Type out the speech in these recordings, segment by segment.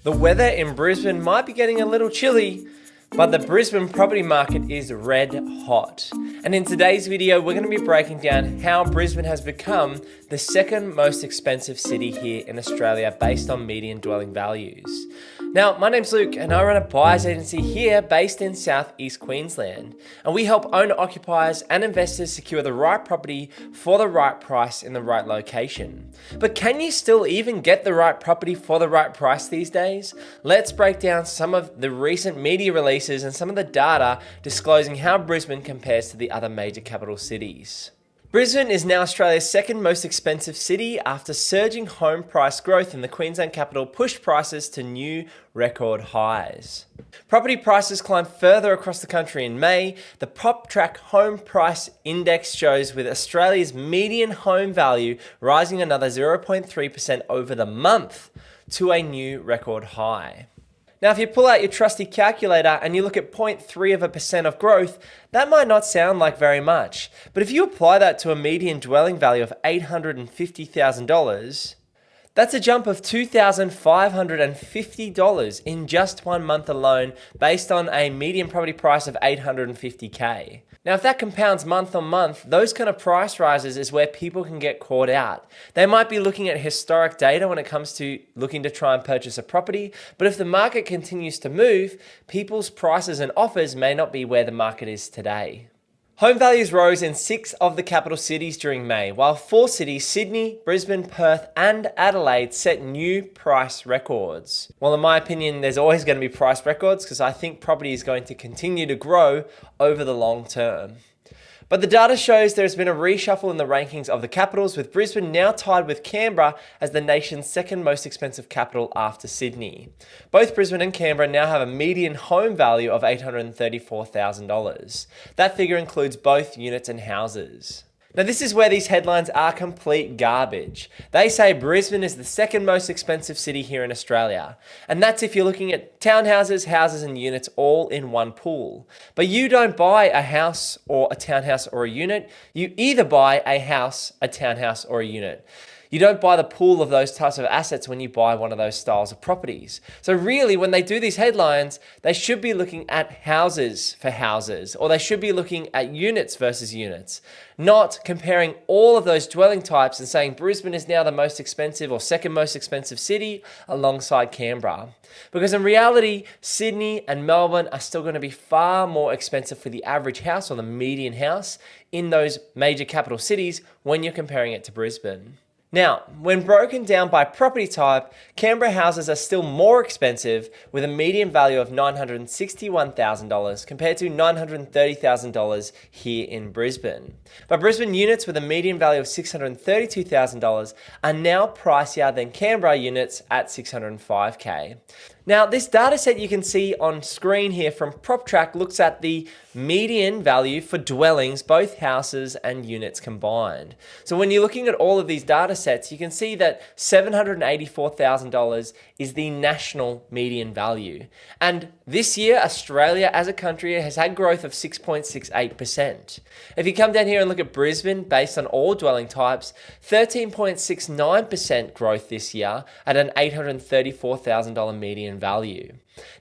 The weather in Brisbane might be getting a little chilly, but the Brisbane property market is red hot. And in today's video, we're going to be breaking down how Brisbane has become the second most expensive city here in Australia based on median dwelling values. Now, my name's Luke and I run a buyer's agency here based in southeast Queensland. And we help owner-occupiers and investors secure the right property for the right price in the right location. But can you still even get the right property for the right price these days? Let's break down some of the recent media releases and some of the data disclosing how Brisbane compares to the other major capital cities. Brisbane is now Australia's second most expensive city after surging home price growth in the Queensland capital pushed prices to new record highs. Property prices climbed further across the country in May. The PropTrack Home Price Index shows with Australia's median home value rising another 0.3% over the month to a new record high. Now, if you pull out your trusty calculator and you look at 0.3% of growth, that might not sound like very much. But if you apply that to a median dwelling value of $850,000, that's a jump of $2,550 in just 1 month alone based on a median property price of $850K. Now, if that compounds month on month, those kind of price rises is where people can get caught out. They might be looking at historic data when it comes to looking to try and purchase a property, but if the market continues to move, people's prices and offers may not be where the market is today. Home values rose in 6 of the capital cities during May, while 4 cities, Sydney, Brisbane, Perth, and Adelaide, set new price records. Well, in my opinion, there's always going to be price records because I think property is going to continue to grow over the long term. But the data shows there's been a reshuffle in the rankings of the capitals, with Brisbane now tied with Canberra as the nation's second most expensive capital after Sydney. Both Brisbane and Canberra now have a median home value of $834,000. That figure includes both units and houses. Now, this is where these headlines are complete garbage. They say Brisbane is the second most expensive city here in Australia. And that's if you're looking at townhouses, houses, and units all in one pool. But you don't buy a house or a townhouse or a unit. You either buy a house, a townhouse, or a unit. You don't buy the pool of those types of assets when you buy one of those styles of properties. So really, when they do these headlines, they should be looking at houses for houses, or they should be looking at units versus units, not comparing all of those dwelling types and saying Brisbane is now the most expensive or second most expensive city alongside Canberra. Because in reality, Sydney and Melbourne are still going to be far more expensive for the average house or the median house in those major capital cities when you're comparing it to Brisbane. Now, when broken down by property type, Canberra houses are still more expensive with a median value of $961,000 compared to $930,000 here in Brisbane. But Brisbane units with a median value of $632,000 are now pricier than Canberra units at $605K. Now, this data set you can see on screen here from PropTrack looks at the median value for dwellings, both houses and units combined. So when you're looking at all of these data sets, you can see that $784,000 is the national median value. And this year, Australia as a country has had growth of 6.68%. If you come down here and look at Brisbane based on all dwelling types, 13.69% growth this year at an $834,000 median value.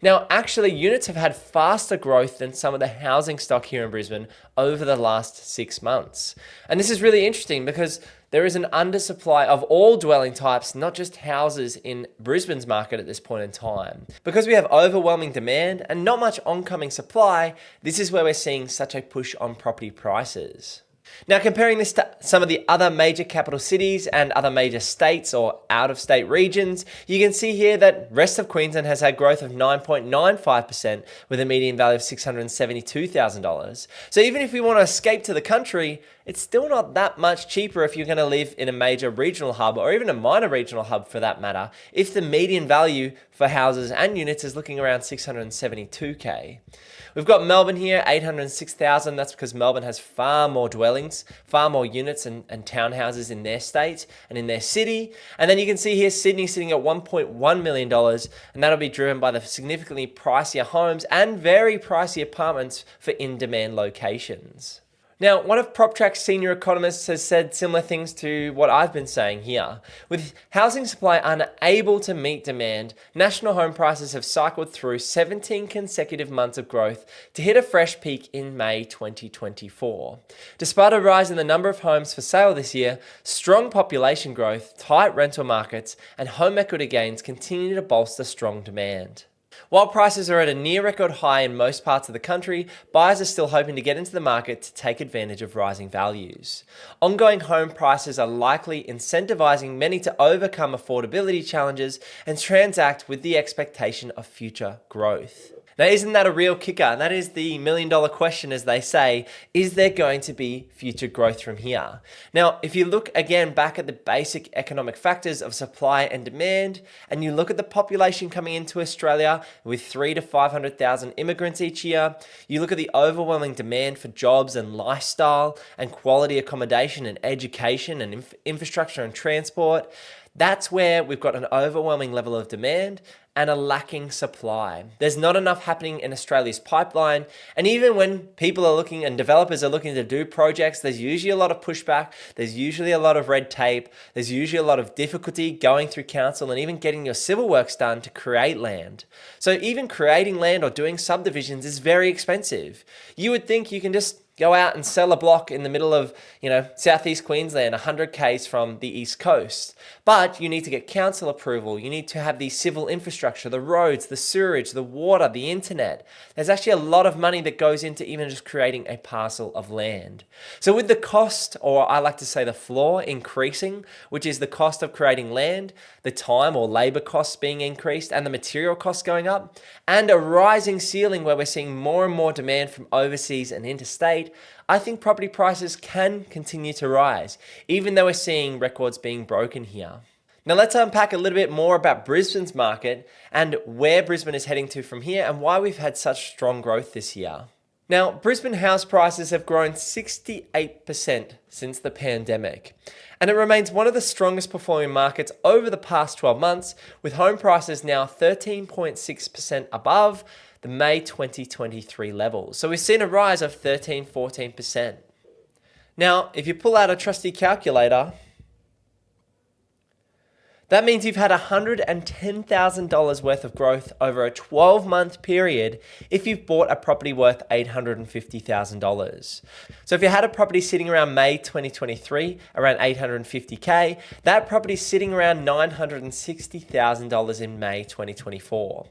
Now, actually, units have had faster growth than some of the housing stock here in Brisbane over the last 6 months. And this is really interesting because there is an undersupply of all dwelling types, not just houses, in Brisbane's market at this point in time. Because we have overwhelming demand and not much oncoming supply, this is where we're seeing such a push on property prices. Now, comparing this to some of the other major capital cities and other major states or out-of-state regions, you can see here that rest of Queensland has had growth of 9.95% with a median value of $672,000. So even if we want to escape to the country, it's still not that much cheaper if you're going to live in a major regional hub or even a minor regional hub for that matter, if the median value for houses and units is looking around $672K. We've got Melbourne here, $806,000. That's because Melbourne has far more dwellings, far more units and townhouses in their state and in their city. And then you can see here Sydney sitting at $1.1 million, and that'll be driven by the significantly pricier homes and very pricey apartments for in-demand locations. Now, one of PropTrack's senior economists has said similar things to what I've been saying here. With housing supply unable to meet demand, national home prices have cycled through 17 consecutive months of growth to hit a fresh peak in May 2024. Despite a rise in the number of homes for sale this year, strong population growth, tight rental markets, and home equity gains continue to bolster strong demand. While prices are at a near record high in most parts of the country, buyers are still hoping to get into the market to take advantage of rising values. Ongoing home prices are likely incentivizing many to overcome affordability challenges and transact with the expectation of future growth. Now, isn't that a real kicker? And that is the million-dollar question, as they say. Is there going to be future growth from here? Now, if you look again back at the basic economic factors of supply and demand, and you look at the population coming into Australia with 300,000 to 500,000 immigrants each year, you look at the overwhelming demand for jobs and lifestyle and quality accommodation and education and infrastructure and transport, that's where we've got an overwhelming level of demand and a lacking supply. There's not enough happening in Australia's pipeline. And even when people are looking and developers are looking to do projects, there's usually a lot of pushback. There's usually a lot of red tape. There's usually a lot of difficulty going through council and even getting your civil works done to create land. So even creating land or doing subdivisions is very expensive. You would think you can just go out and sell a block in the middle of, southeast Queensland, 100 k's from the east coast. But you need to get council approval. You need to have the civil infrastructure, the roads, the sewerage, the water, the internet. There's actually a lot of money that goes into even just creating a parcel of land. So with the cost, or I like to say the floor, increasing, which is the cost of creating land, the time or labor costs being increased, and the material costs going up, and a rising ceiling where we're seeing more and more demand from overseas and interstate, I think property prices can continue to rise, even though we're seeing records being broken here. Now let's unpack a little bit more about Brisbane's market and where Brisbane is heading to from here and why we've had such strong growth this year. Now, Brisbane house prices have grown 68% since the pandemic, and it remains one of the strongest performing markets over the past 12 months, with home prices now 13.6% above the May 2023 levels. So we've seen a rise of 14%. Now, if you pull out a trusty calculator, that means you've had $110,000 worth of growth over a 12-month period if you've bought a property worth $850,000. So if you had a property sitting around May 2023, around $850K, that property's sitting around $960,000 in May 2024.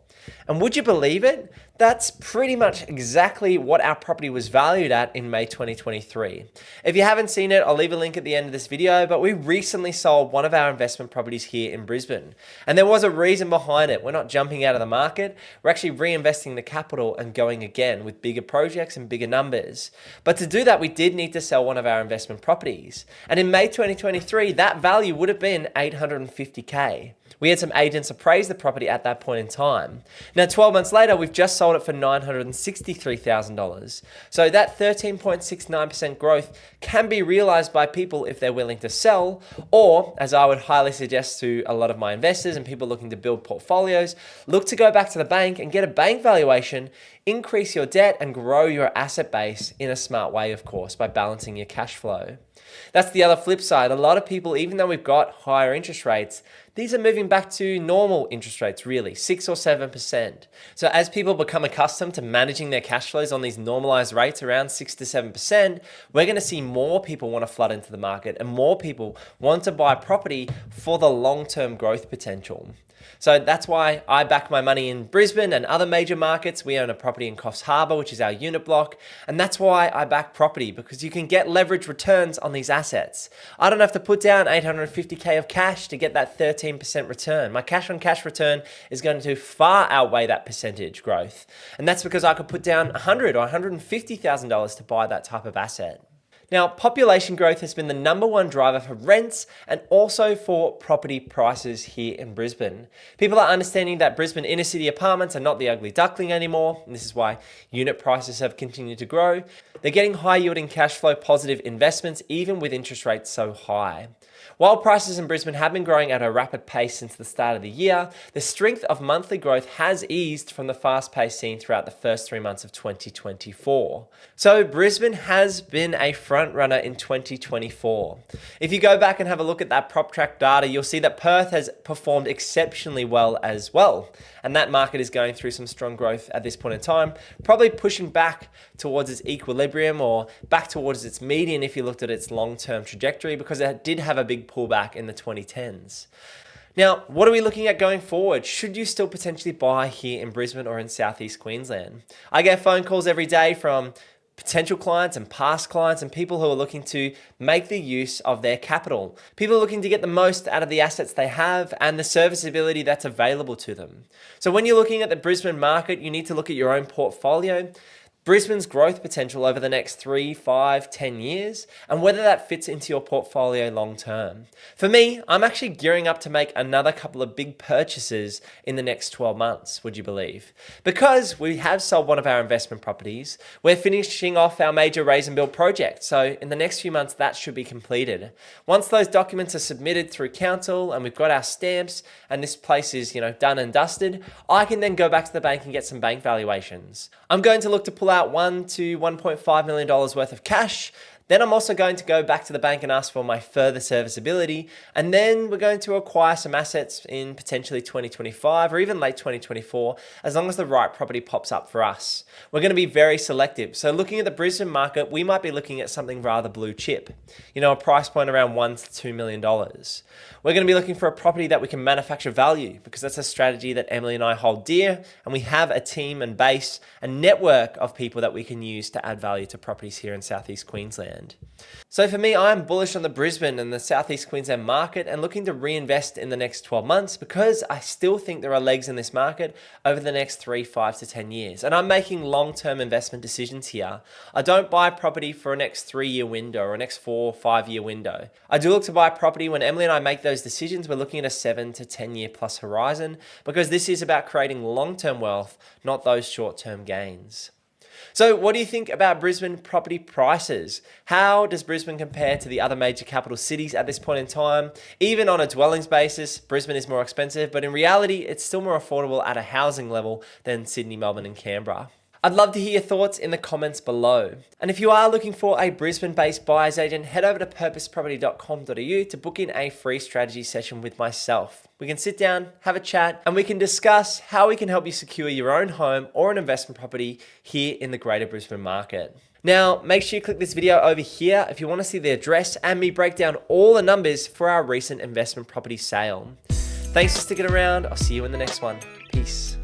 And would you believe it? That's pretty much exactly what our property was valued at in May 2023. If you haven't seen it, I'll leave a link at the end of this video, but we recently sold one of our investment properties here in Brisbane. And there was a reason behind it. We're not jumping out of the market. We're actually reinvesting the capital and going again with bigger projects and bigger numbers. But to do that, we did need to sell one of our investment properties. And in May 2023, that value would have been $850K. We had some agents appraise the property at that point in time. Now, 12 months later, we've just sold it for $963,000. So that 13.69% growth can be realized by people if they're willing to sell, or, as I would highly suggest to a lot of my investors and people looking to build portfolios, look to go back to the bank and get a bank valuation, increase your debt, and grow your asset base in a smart way, of course, by balancing your cash flow. That's the other flip side. A lot of people, even though we've got higher interest rates, these are moving back to normal interest rates, really, 6 or 7%. So as people become accustomed to managing their cash flows on these normalized rates around 6 to 7%, we're going to see more people want to flood into the market and more people want to buy property for the long-term growth potential. So that's why I back my money in Brisbane and other major markets. We own a property in Coffs Harbour, which is our unit block. And that's why I back property, because you can get leverage returns on these assets. I don't have to put down $850K of cash to get that 13% return. My cash on cash return is going to far outweigh that percentage growth. And that's because I could put down $100,000 or $150,000 to buy that type of asset. Now, population growth has been the number one driver for rents and also for property prices here in Brisbane. People are understanding that Brisbane inner city apartments are not the ugly duckling anymore, and this is why unit prices have continued to grow. They're getting high yielding cash flow positive investments even with interest rates so high. While prices in Brisbane have been growing at a rapid pace since the start of the year, the strength of monthly growth has eased from the fast pace seen throughout the first 3 months of 2024. So Brisbane has been a front runner in 2024. If you go back and have a look at that PropTrack data, you'll see that Perth has performed exceptionally well as well. And that market is going through some strong growth at this point in time, probably pushing back towards its equilibrium or back towards its median if you looked at its long-term trajectory, because it did have a big pullback in the 2010s. Now, what are we looking at going forward? Should you still potentially buy here in Brisbane or in Southeast Queensland? I get phone calls every day from potential clients and past clients and people who are looking to make the use of their capital. People are looking to get the most out of the assets they have and the serviceability that's available to them. So when you're looking at the Brisbane market, you need to look at your own portfolio, Brisbane's growth potential over the next 3, 5, 10 years, and whether that fits into your portfolio long term. For me, I'm actually gearing up to make another couple of big purchases in the next 12 months, would you believe? Because we have sold one of our investment properties, we're finishing off our major raise and build project. So in the next few months, that should be completed. Once those documents are submitted through council and we've got our stamps and this place is, done and dusted, I can then go back to the bank and get some bank valuations. I'm going to look to pull out $1 to $1.5 million worth of cash. Then I'm also going to go back to the bank and ask for my further serviceability. And then we're going to acquire some assets in potentially 2025 or even late 2024, as long as the right property pops up for us. We're going to be very selective. So looking at the Brisbane market, we might be looking at something rather blue chip, a price point around $1 to $2 million. We're going to be looking for a property that we can manufacture value, because that's a strategy that Emily and I hold dear. And we have a team and base, a network of people that we can use to add value to properties here in Southeast Queensland. So for me, I'm bullish on the Brisbane and the Southeast Queensland market and looking to reinvest in the next 12 months because I still think there are legs in this market over the next 3, 5 to 10 years. And I'm making long-term investment decisions here. I don't buy property for a next 3-year window or a next 4 or 5-year window. I do look to buy property when Emily and I make those decisions. We're looking at a 7 to 10 year plus horizon, because this is about creating long-term wealth, not those short-term gains. So what do you think about Brisbane property prices? How does Brisbane compare to the other major capital cities at this point in time? Even on a dwellings basis, Brisbane is more expensive, but in reality, it's still more affordable at a housing level than Sydney, Melbourne, and Canberra. I'd love to hear your thoughts in the comments below. And if you are looking for a Brisbane-based buyer's agent, head over to purposeproperty.com.au to book in a free strategy session with myself. We can sit down, have a chat, and we can discuss how we can help you secure your own home or an investment property here in the Greater Brisbane market. Now, make sure you click this video over here if you want to see the address and me break down all the numbers for our recent investment property sale. Thanks for sticking around. I'll see you in the next one. Peace.